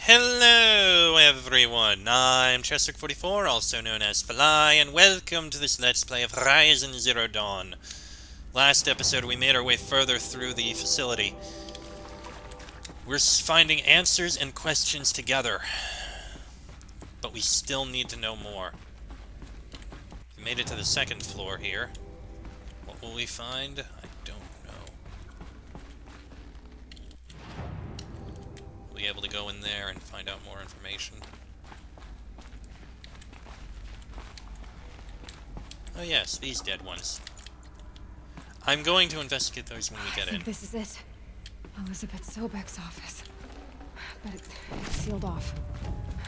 Hello everyone, I'm Chester44, also known as Fly, and welcome to this Let's Play of Horizon Zero Dawn. Last episode we made our way further through the facility. We're finding answers and questions together, but we still need to know more. We made it to the second floor here. What will we find? I don't know. We'll be able to go in there and find out more information. Oh yes, these dead ones. I'm going to investigate those when we get in. I think this is it. Elizabeth Sobek's office. But it's sealed off.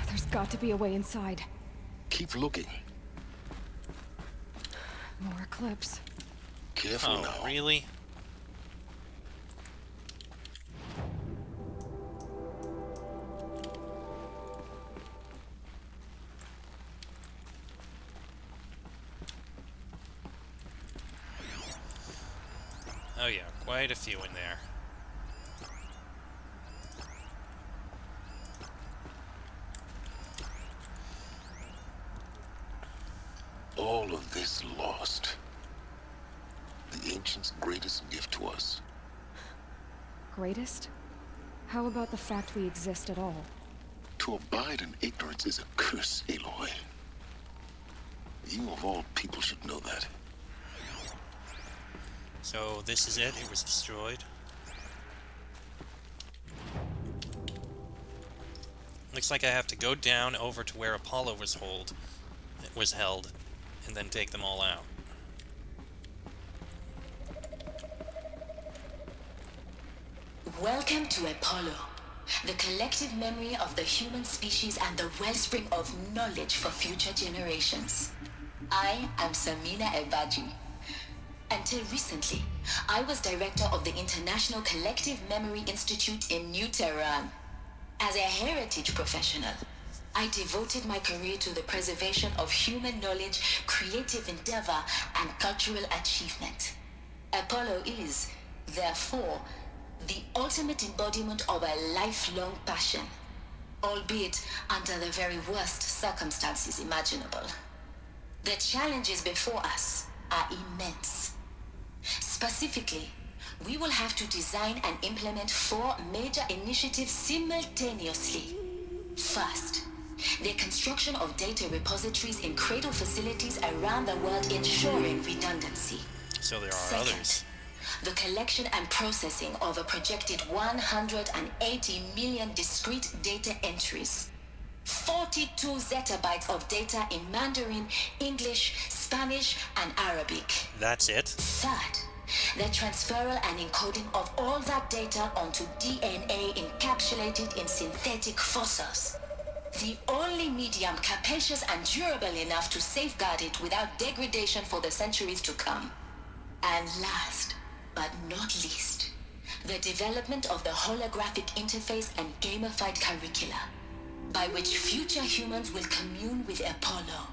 There's got to be a way inside. Keep looking. More eclipse. Careful now. Oh, really? Oh yeah, quite a few in there. All of this lost. The ancients' greatest gift to us. Greatest? How about the fact we exist at all? To abide in ignorance is a curse, Aloy. You of all people should know that. So this is it? It was destroyed? Looks like I have to go down over to where Apollo was held, and then take them all out. Welcome to Apollo, the collective memory of the human species and the wellspring of knowledge for future generations. I am Samina Ebaji. Until recently, I was director of the International Collective Memory Institute in New Tehran. As a heritage professional, I devoted my career to the preservation of human knowledge, creative endeavor, and cultural achievement. Apollo is, therefore, the ultimate embodiment of a lifelong passion, albeit under the very worst circumstances imaginable. The challenges before us are immense. Specifically, we will have to design and implement 4 major initiatives simultaneously. First, the construction of data repositories in cradle facilities around the world, ensuring redundancy. So there are Second, others. the collection and processing of a projected 180 million discrete data entries. 42 zettabytes of data in Mandarin, English, Spanish, and Arabic. That's it? Third, the transferal and encoding of all that data onto DNA encapsulated in synthetic fossils. The only medium capacious and durable enough to safeguard it without degradation for the centuries to come. And last, but not least, the development of the holographic interface and gamified curricula, by which future humans will commune with Apollo,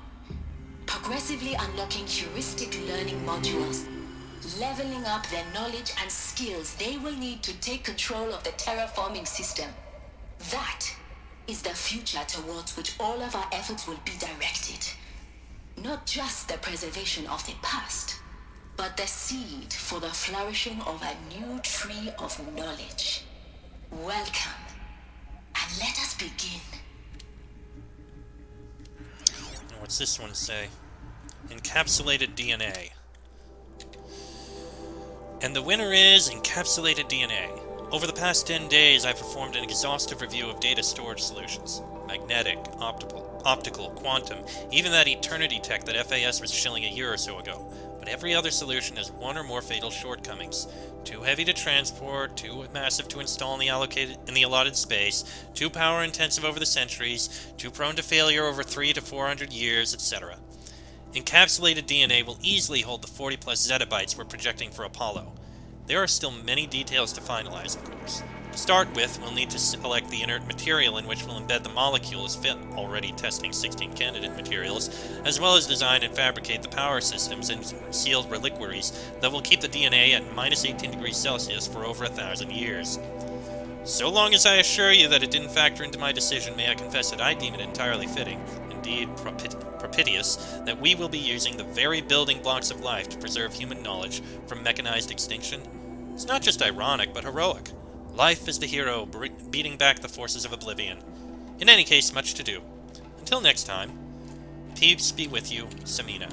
progressively unlocking heuristic learning modules, leveling up their knowledge and skills they will need to take control of the terraforming system. That is the future towards which all of our efforts will be directed. Not just the preservation of the past, but the seed for the flourishing of a new tree of knowledge. Welcome, and let us begin. What's this one say? Encapsulated DNA. And the winner is encapsulated DNA. Over the past 10 days, I performed an exhaustive review of data storage solutions. Magnetic, optical, quantum, even that eternity tech that FAS was shilling a year or so ago. But every other solution has one or more fatal shortcomings. Too heavy to transport, too massive to install in the allotted space, too power intensive over the centuries, too prone to failure over 300 to 400 years, etc. Encapsulated DNA will easily hold the 40 plus zettabytes we're projecting for Apollo. There are still many details to finalize, of course. To start with, we'll need to select the inert material in which we'll embed the molecules, already testing 16 candidate materials, as well as design and fabricate the power systems and sealed reliquaries that will keep the DNA at minus 18 degrees Celsius for over 1,000 years. So long as I assure you that it didn't factor into my decision, may I confess that I deem it entirely fitting, indeed propitious, that we will be using the very building blocks of life to preserve human knowledge from mechanized extinction? It's not just ironic, but heroic. Life is the hero, beating back the forces of oblivion. In any case, much to do. Until next time, peace be with you, Samina.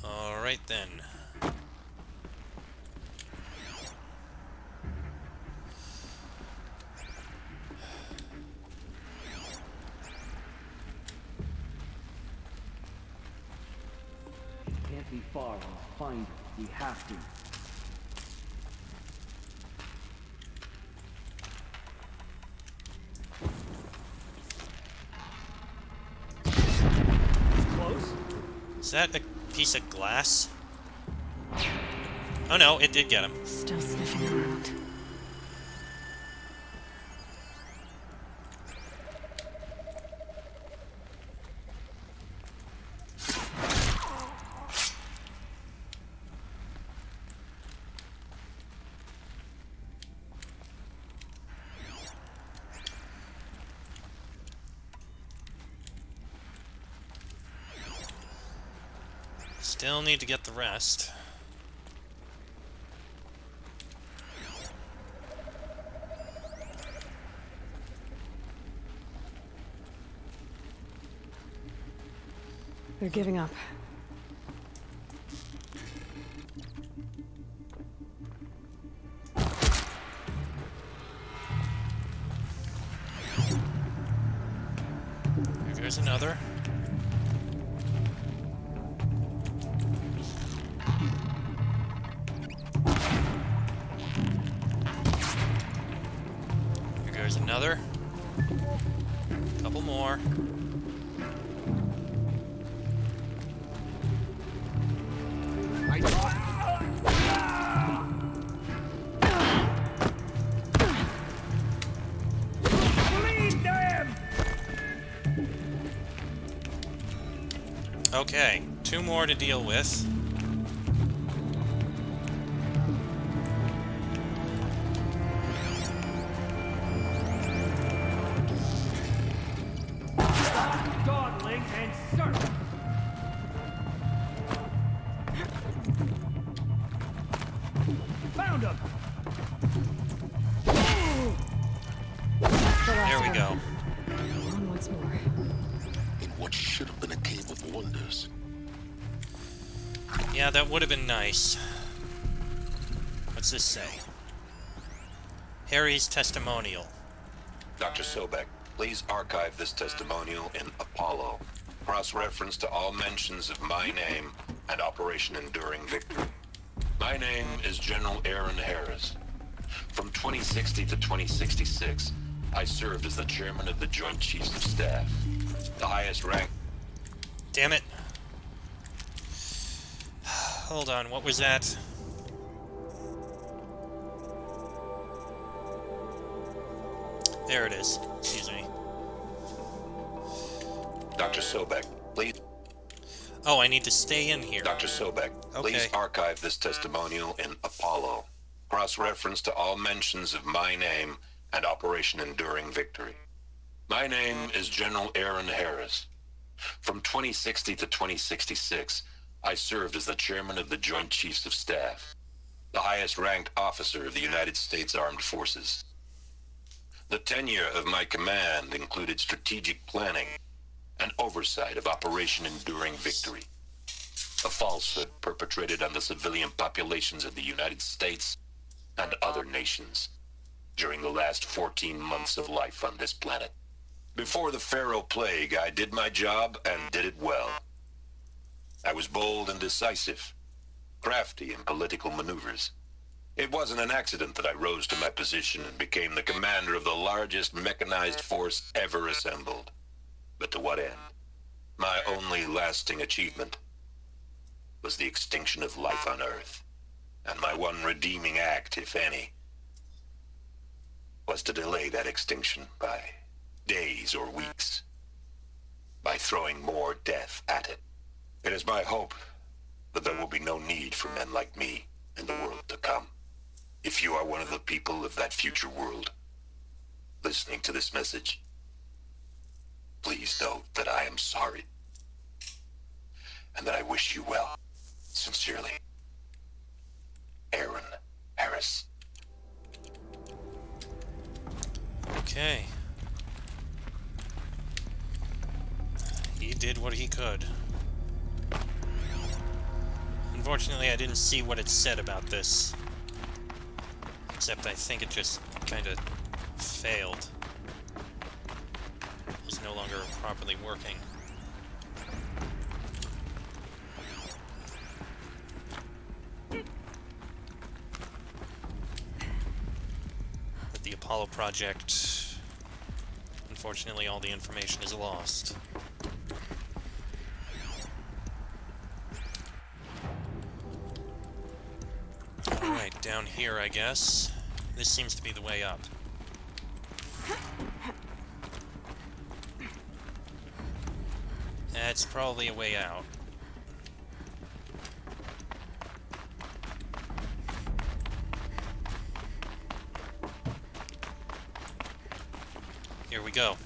Alright then. Can't be far. We'll find it. We have to. Close? Is that a piece of glass? Oh no, it did get him. Still sniffing around. Still need to get the rest. They're giving up. Here goes another. Here goes another. Couple more. Okay, two more to deal with. Godling and serpent. Found him. There we go. On once more. In what should have been a cave of wonders. Yeah, that would have been nice. What's this say? Harry's testimonial. Dr. Sobek, please archive this testimonial in Apollo. Cross-reference to all mentions of my name and Operation Enduring Victory. My name is General Aaron Harris. From 2060 to 2066, I served as the chairman of the Joint Chiefs of Staff. The highest rank... Damn it. Hold on, what was that? There it is. Excuse me. Dr. Sobek, please... Oh, I need to stay in here. Dr. Sobek, please Okay. archive this testimonial in Apollo. Cross-reference to all mentions of my name and Operation Enduring Victory. My name is General Aaron Harris. From 2060 to 2066, I served as the chairman of the Joint Chiefs of Staff, the highest-ranked officer of the United States Armed Forces. The tenure of my command included strategic planning and oversight of Operation Enduring Victory, a falsehood perpetrated on the civilian populations of the United States and other nations during the last 14 months of life on this planet. Before the Pharaoh Plague, I did my job and did it well. I was bold and decisive, crafty in political maneuvers. It wasn't an accident that I rose to my position and became the commander of the largest mechanized force ever assembled. But to what end? My only lasting achievement was the extinction of life on Earth. And my one redeeming act, if any, was to delay that extinction by days or weeks, by throwing more death at it. It is my hope that there will be no need for men like me in the world to come. If you are one of the people of that future world listening to this message, please know that I am sorry and that I wish you well. Sincerely, Aaron Harris. Okay. He did what he could. Unfortunately, I didn't see what it said about this. Except I think it just kind of failed. It's no longer properly working. But the Apollo project, unfortunately, all the information is lost. Alright, down here, I guess. This seems to be the way up. That's probably a way out. Here we go.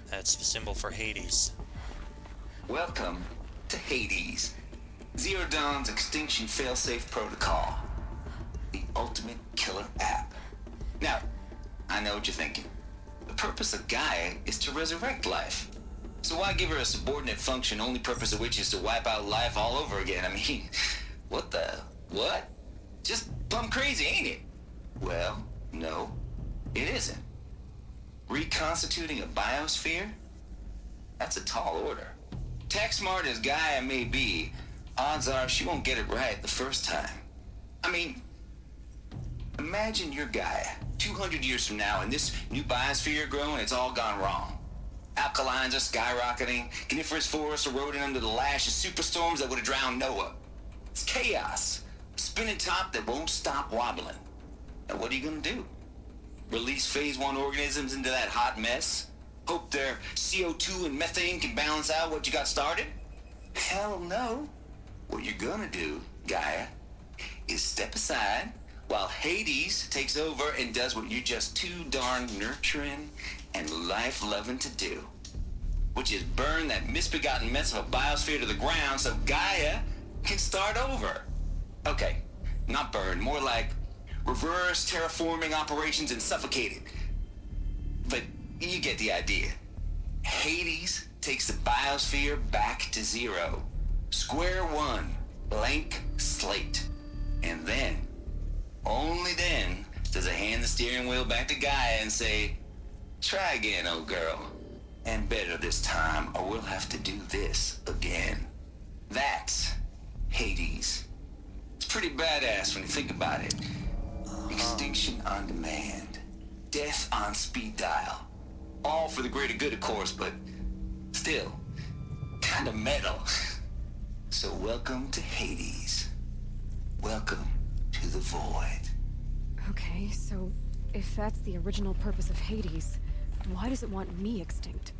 That's the symbol for Hades. Welcome to Hades, Zero Dawn's extinction failsafe protocol, the ultimate killer app. Now, I know what you're thinking. The purpose of Gaia is to resurrect life. So why give her a subordinate function, only purpose of which is to wipe out life all over again? I mean, what? Just plumb crazy, ain't it? Well, no, it isn't. Reconstituting a biosphere? That's a tall order. Tech smart as Gaia may be, odds are she won't get it right the first time. I mean, imagine you're Gaia, 200 years from now, and this new biosphere you're growing, it's all gone wrong. Alkalines are skyrocketing, coniferous forests eroding under the lash of superstorms that would have drowned Noah. It's chaos, a spinning top that won't stop wobbling. Now what are you gonna do? Release phase 1 organisms into that hot mess? Hope their CO2 and methane can balance out what you got started? Hell no. What you're gonna do, Gaia, is step aside while Hades takes over and does what you're just too darn nurturing and life-loving to do, which is burn that misbegotten mess of a biosphere to the ground so Gaia can start over. Okay, not burn, more like reverse terraforming operations and suffocate it. But you get the idea. Hades takes the biosphere back to zero. Square one, blank slate. And then, only then, does it hand the steering wheel back to Gaia and say, try again, old girl. And better this time, or we'll have to do this again. That's Hades. It's pretty badass when you think about it. Extinction on demand. Death on speed dial. All for the greater good, of course, but still, kind of metal. So welcome to Hades. Welcome to the void. Okay, so if that's the original purpose of Hades, why does it want me extinct?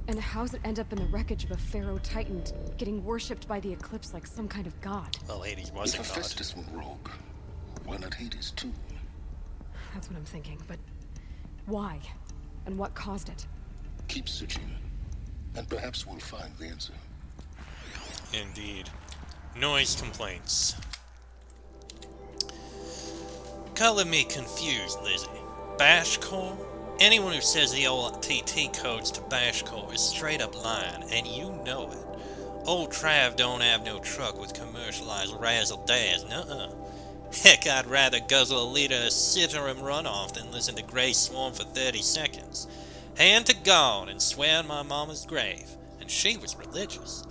And how's it end up in the wreckage of a pharaoh titan, getting worshipped by the Eclipse like some kind of god? Well, Hades was If a god. Hephaestus went rogue, why not Hades too? That's what I'm thinking, but why? And what caused it? Keep searching, and perhaps we'll find the answer. Indeed. Noise complaints. Color me confused, Lizzie. Bashcore? Anyone who says the old TT codes to Bashcore is straight up lying, and you know it. Old Trav don't have no truck with commercialized razzle-dazzle, nuh-uh. Heck, I'd rather guzzle a liter of Citrum runoff than listen to Grey Swarm for 30 seconds. Hand to God and swear on my mama's grave. And she was religious.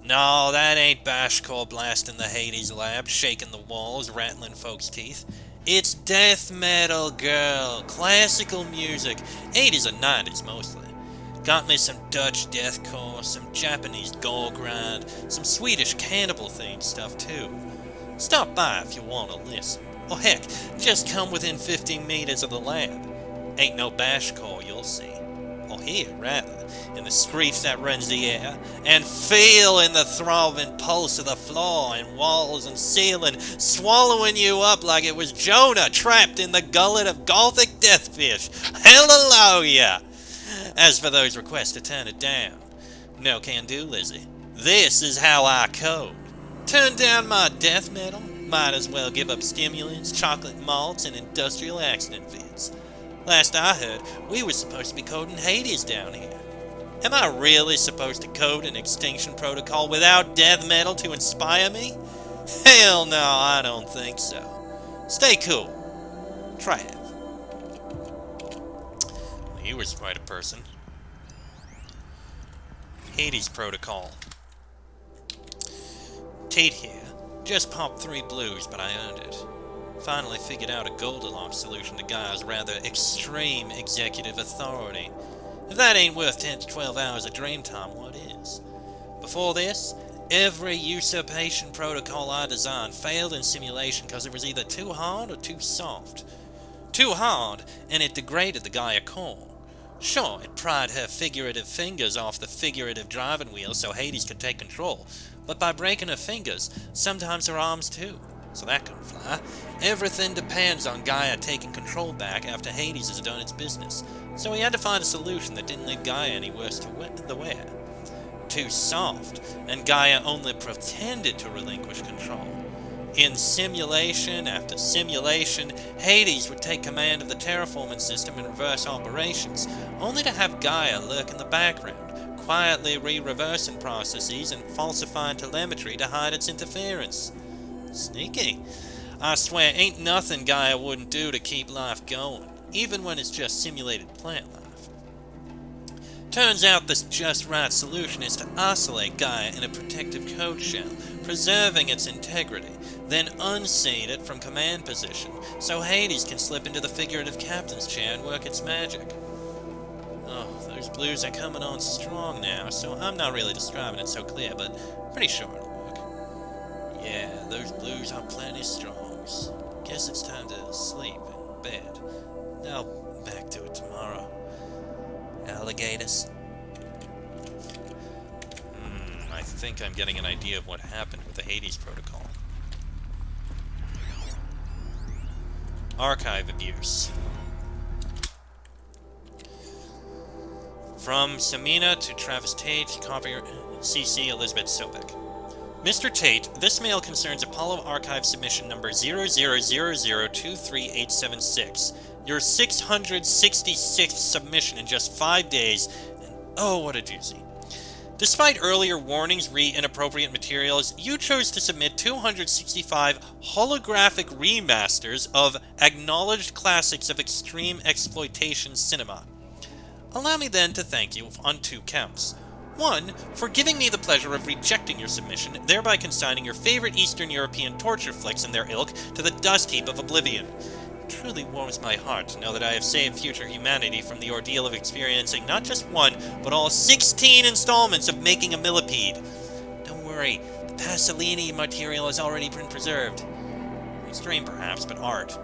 No, that ain't Bashcore blasting the Hades lab, shaking the walls, rattling folks' teeth. It's death metal, girl. Classical music. 80s and 90s mostly. Got me some Dutch deathcore, some Japanese gore grind, some Swedish cannibal-themed stuff too. Stop by if you want to listen. Or heck, just come within 15 meters of the lab. Ain't no Bashcore, you'll see. or hear rather, in the screech that rends the air, and feel in the throbbing pulse of the floor and walls and ceiling, swallowing you up like it was Jonah trapped in the gullet of Gothic deathfish. Hallelujah! As for those requests to turn it down, no can do, Lizzie. This is how I code. Turn down my death metal? Might as well give up stimulants, chocolate malts, and industrial accident vids. Last I heard, we were supposed to be coding Hades down here. Am I really supposed to code an extinction protocol without death metal to inspire me? Hell no, I don't think so. Stay cool. Try it. He was quite a person. Hades protocol. Tate here. Just popped 3 blues, but I earned it. Finally figured out a Goldilocks solution to Gaia's rather extreme executive authority. If that ain't worth 10 to 12 hours of dream time, what is? Before this, every usurpation protocol I designed failed in simulation because it was either too hard or too soft. Too hard, and it degraded the Gaia core. Sure, it pried her figurative fingers off the figurative driving wheel so Hades could take control, but by breaking her fingers, sometimes her arms too, so that couldn't fly. Everything depends on Gaia taking control back after Hades has done its business, so we had to find a solution that didn't leave Gaia any worse to the wear. Too soft, and Gaia only pretended to relinquish control. In simulation after simulation, Hades would take command of the terraforming system and reverse operations, only to have Gaia lurk in the background, quietly re-reversing processes and falsifying telemetry to hide its interference. Sneaky. I swear ain't nothing Gaia wouldn't do to keep life going, even when it's just simulated plant life. Turns out this just right solution is to isolate Gaia in a protective code shell, preserving its integrity, then unseat it from command position, so Hades can slip into the figurative captain's chair and work its magic. Oh, those blues are coming on strong now, so I'm not really describing it so clear, but pretty sure it'll work. Yeah, those blues are plenty strong. Guess it's time to sleep in bed. I'll back to it tomorrow. Alligators. I think I'm getting an idea of what happened with the Hades protocol. Archive abuse. From Samina to Travis Tate, copier CC Elizabeth Sobek. Mr. Tate, this mail concerns Apollo Archive submission number 0000238876. Your 666th submission in just 5 days, and oh, what a doozy. Despite earlier warnings re inappropriate materials, you chose to submit 265 holographic remasters of acknowledged classics of extreme exploitation cinema. Allow me then to thank you on 2 counts. 1, for giving me the pleasure of rejecting your submission, thereby consigning your favorite Eastern European torture flicks and their ilk to the dust heap of oblivion. It truly warms my heart to know that I have saved future humanity from the ordeal of experiencing not just 1, but all 16 installments of making a millipede. Don't worry, the Pasolini material has already been preserved. Extreme perhaps, but art.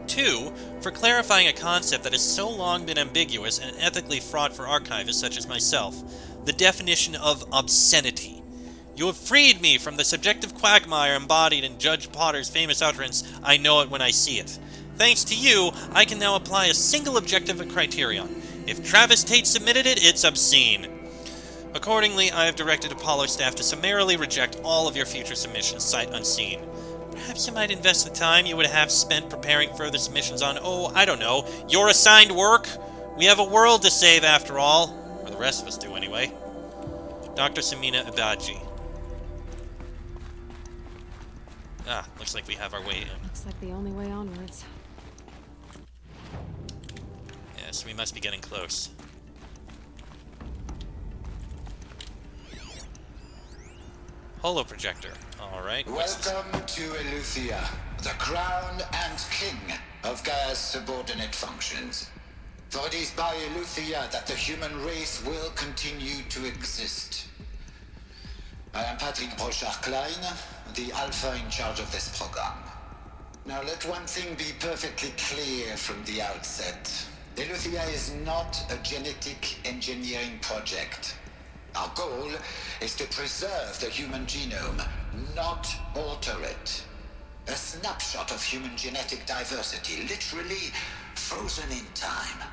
2, for clarifying a concept that has so long been ambiguous and ethically fraught for archivists such as myself, the definition of obscenity. You have freed me from the subjective quagmire embodied in Judge Potter's famous utterance, "I know it when I see it." Thanks to you, I can now apply a single objective criterion. If Travis Tate submitted it, it's obscene. Accordingly, I have directed Apollo staff to summarily reject all of your future submissions, sight unseen. Perhaps you might invest the time you would have spent preparing further submissions on, I don't know, your assigned work? We have a world to save after all. Or the rest of us do anyway. Dr. Samina Abaji. Looks like we have our way in. Looks like the only way onwards. Yes, we must be getting close. Holoprojector. Alright. Welcome to Eleuthia, the crown and king of Gaia's subordinate functions. For it is by Eleuthia that the human race will continue to exist. I am Patrick Brochard-Klein, the Alpha in charge of this program. Now let one thing be perfectly clear from the outset. Eleuthia is not a genetic engineering project. Our goal is to preserve the human genome, not alter it. A snapshot of human genetic diversity, literally frozen in time.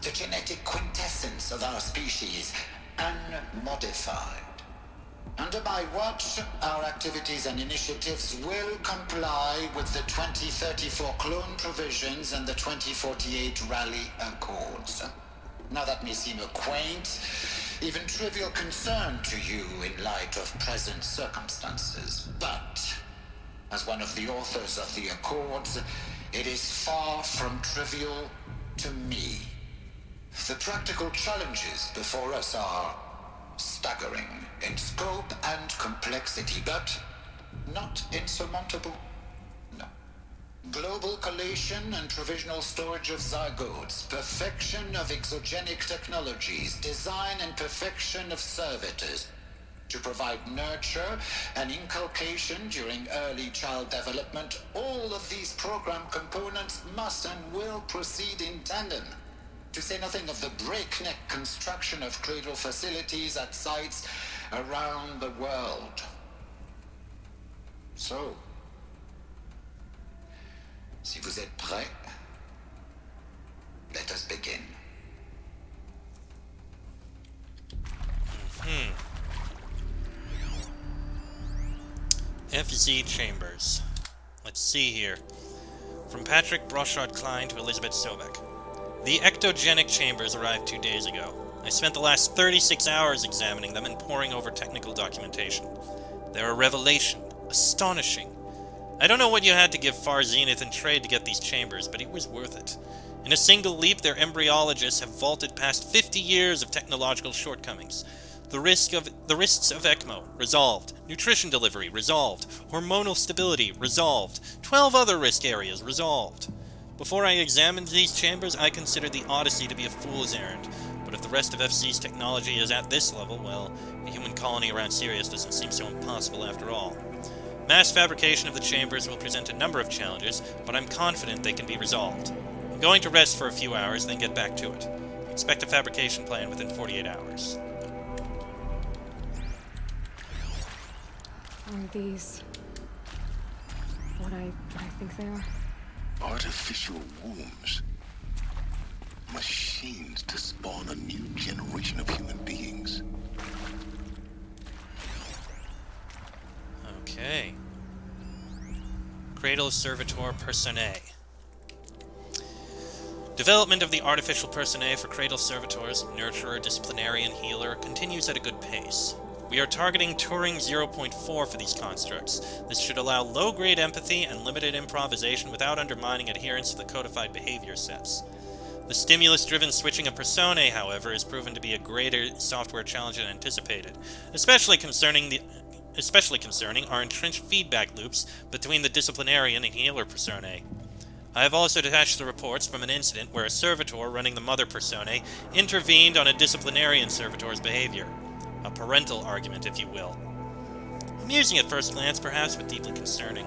The genetic quintessence of our species, unmodified. Under my watch, our activities and initiatives will comply with the 2034 clone provisions and the 2048 Rally Accords. Now that may seem a quaint, even trivial concern to you in light of present circumstances, but as one of the authors of the Accords, it is far from trivial to me. The practical challenges before us are staggering in scope and complexity, but not insurmountable. No. Global collation and provisional storage of zygotes, perfection of exogenic technologies, design and perfection of servitors to provide nurture and inculcation during early child development. All of these program components must and will proceed in tandem. To say nothing of the breakneck construction of cradle facilities at sites around the world. So, si vous êtes prêts, let us begin. FZ Chambers. Let's see here. From Patrick Brochard-Klein to Elizabeth Sobek. The ectogenic chambers arrived 2 days ago. I spent the last 36 hours examining them and poring over technical documentation. They're a revelation. Astonishing. I don't know what you had to give Far Zenith in trade to get these chambers, but it was worth it. In a single leap, their embryologists have vaulted past 50 years of technological shortcomings. The risks of ECMO, resolved. Nutrition delivery, resolved. Hormonal stability, resolved. 12 other risk areas, resolved. Before I examined these chambers, I considered the Odyssey to be a fool's errand. But if the rest of FZ's technology is at this level, well, a human colony around Sirius doesn't seem so impossible after all. Mass fabrication of the chambers will present a number of challenges, but I'm confident they can be resolved. I'm going to rest for a few hours, then get back to it. Expect a fabrication plan within 48 hours. Are these what I think they are? Artificial wombs. Machines to spawn a new generation of human beings. Okay. Cradle Servitor Personae. Development of the artificial personae for Cradle Servitors, Nurturer, Disciplinarian, Healer, continues at a good pace. We are targeting Turing 0.4 for these constructs. This should allow low-grade empathy and limited improvisation without undermining adherence to the codified behavior sets. The stimulus-driven switching of personae, however, is proven to be a greater software challenge than anticipated, especially concerning our entrenched feedback loops between the disciplinarian and healer personae. I have also detached the reports from an incident where a servitor running the mother personae intervened on a disciplinarian servitor's behavior. A parental argument, if you will. Amusing at first glance, perhaps, but deeply concerning.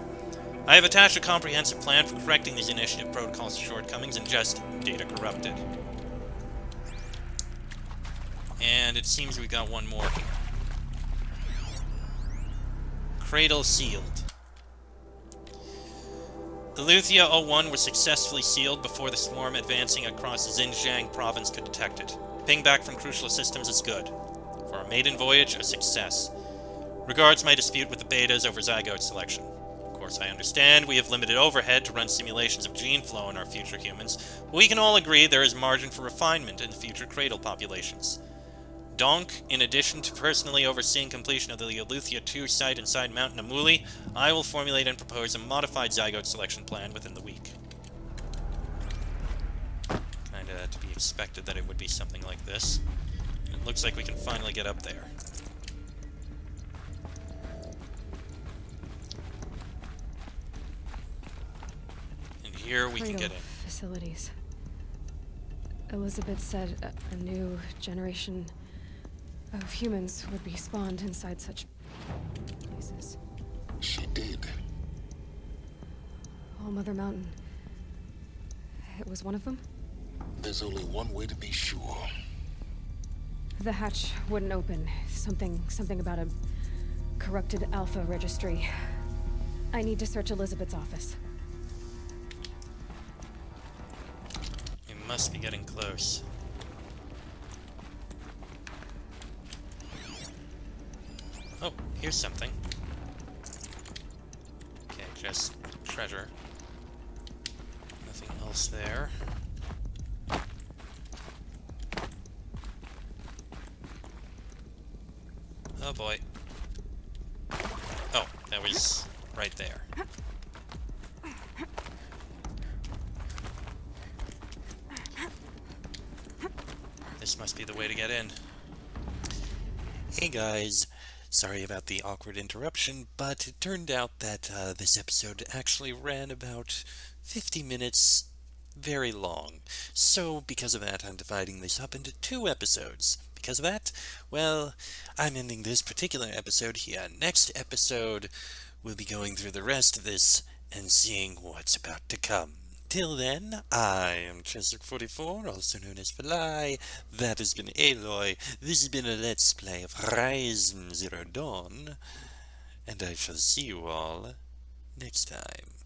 I have attached a comprehensive plan for correcting these initiative protocols' shortcomings and just data corrupted. And it seems we got one more here. Cradle sealed. Eleuthia 01 was successfully sealed before the swarm advancing across Xinjiang province could detect it. Ping back from Crucial Systems is good. For our maiden voyage, a success. Regards my dispute with the betas over zygote selection. Of course, I understand we have limited overhead to run simulations of gene flow in our future humans, but we can all agree there is margin for refinement in the future cradle populations. Donc, in addition to personally overseeing completion of the Eleuthia 2 site inside Mount Namuli, I will formulate and propose a modified zygote selection plan within the week. Kinda to be expected that it would be something like this. It looks like we can finally get up there. And here we can get in. Facilities. Elizabeth said a new generation of humans would be spawned inside such places. She did. All Mother Mountain. It was one of them? there's only one way to be sure. The hatch wouldn't open. Something about a corrupted Alpha registry. I need to search Elizabeth's office. We must be getting close. Oh, here's something. Okay, just treasure. Nothing else there. Oh boy. Oh, that was right there. This must be the way to get in. Hey guys, sorry about the awkward interruption, but it turned out that this episode actually ran about 50 minutes very long. So because of that, I'm dividing this up into 2 episodes. Because of that, well, I'm ending this particular episode here. Next episode, we'll be going through the rest of this and seeing what's about to come. Till then, I am Chester44, also known as Fly. That has been Aloy. This has been a Let's Play of Horizon Zero Dawn. And I shall see you all next time.